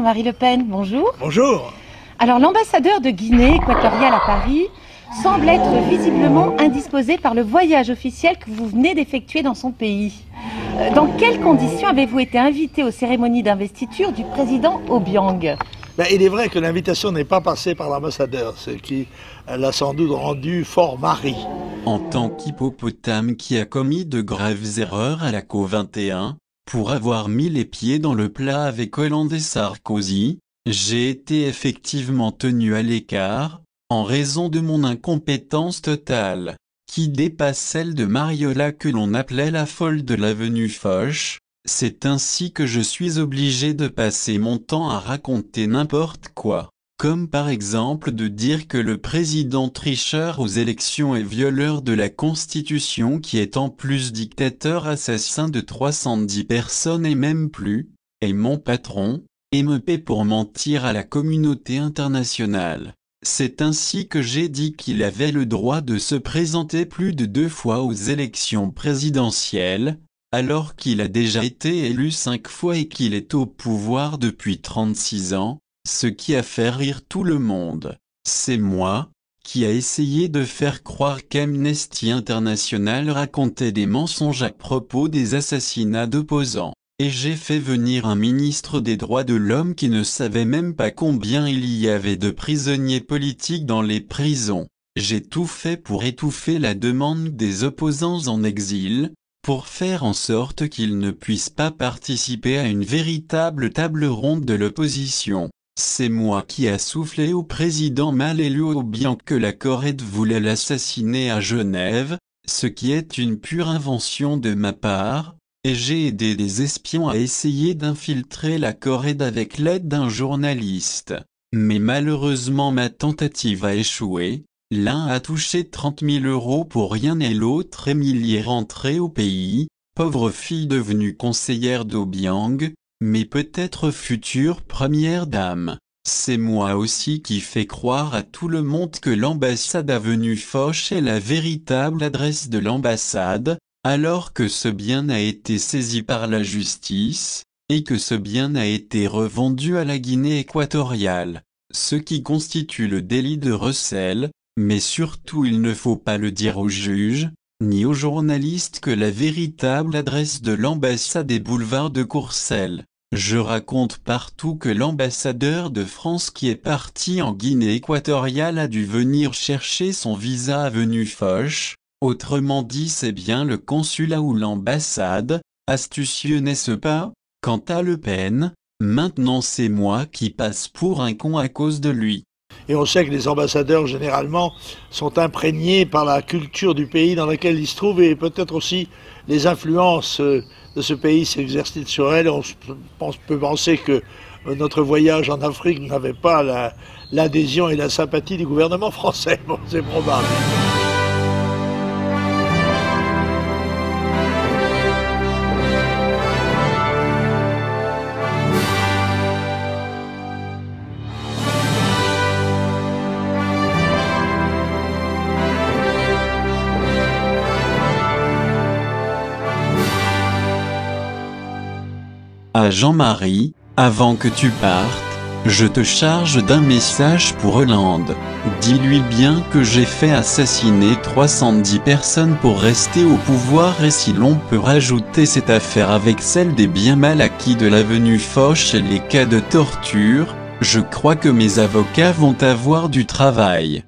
Jean-Marie Le Pen, bonjour. Bonjour. Alors l'ambassadeur de Guinée équatoriale à Paris semble être visiblement indisposé par le voyage officiel que vous venez d'effectuer dans son pays. Dans quelles conditions avez-vous été invité aux cérémonies d'investiture du président Obiang? Il est vrai que l'invitation n'est pas passée par l'ambassadeur, ce qui l'a sans doute rendu fort marri. En tant qu'hippopotame qui a commis de graves erreurs à la COP21, pour avoir mis les pieds dans le plat avec Hollande et Sarkozy, j'ai été effectivement tenu à l'écart, en raison de mon incompétence totale, qui dépasse celle de Mariola que l'on appelait la folle de l'avenue Foch. C'est ainsi que je suis obligé de passer mon temps à raconter n'importe quoi, comme par exemple de dire que le président tricheur aux élections est violeur de la Constitution qui est en plus dictateur assassin de 310 personnes et même plus, est mon patron, et me paie pour mentir à la communauté internationale. C'est ainsi que j'ai dit qu'il avait le droit de se présenter plus de 2 fois aux élections présidentielles, alors qu'il a déjà été élu 5 fois et qu'il est au pouvoir depuis 36 ans, ce qui a fait rire tout le monde. C'est moi, qui a essayé de faire croire qu'Amnesty International racontait des mensonges à propos des assassinats d'opposants. Et j'ai fait venir un ministre des droits de l'homme qui ne savait même pas combien il y avait de prisonniers politiques dans les prisons. J'ai tout fait pour étouffer la demande des opposants en exil, pour faire en sorte qu'ils ne puissent pas participer à une véritable table ronde de l'opposition. C'est moi qui a soufflé au président mal élu Obiang que la Corrède voulait l'assassiner à Genève, ce qui est une pure invention de ma part. Et j'ai aidé des espions à essayer d'infiltrer la Corrède avec l'aide d'un journaliste. Mais malheureusement ma tentative a échoué, l'un a touché 30 000 € pour rien et l'autre Émilie est rentrée au pays, pauvre fille devenue conseillère d'Obiang, mais peut-être future première dame. C'est moi aussi qui fais croire à tout le monde que l'ambassade avenue Foch est la véritable adresse de l'ambassade, alors que ce bien a été saisi par la justice, et que ce bien a été revendu à la Guinée équatoriale, ce qui constitue le délit de recel, mais surtout il ne faut pas le dire aux juges, ni aux journalistes que la véritable adresse de l'ambassade est boulevard de Courcelles. Je raconte partout que l'ambassadeur de France qui est parti en Guinée équatoriale a dû venir chercher son visa avenue Foch. Autrement dit c'est bien le consulat ou l'ambassade, astucieux n'est-ce pas? Quant à Le Pen, maintenant c'est moi qui passe pour un con à cause de lui. Et on sait que les ambassadeurs généralement sont imprégnés par la culture du pays dans lequel ils se trouvent et peut-être aussi les influences de ce pays s'exercent sur elles. On peut penser que notre voyage en Afrique n'avait pas l'adhésion et la sympathie du gouvernement français. Bon, c'est probable. À Jean-Marie, avant que tu partes, je te charge d'un message pour Hollande. Dis-lui bien que j'ai fait assassiner 310 personnes pour rester au pouvoir et si l'on peut rajouter cette affaire avec celle des biens mal acquis de l'avenue Foch et les cas de torture, je crois que mes avocats vont avoir du travail.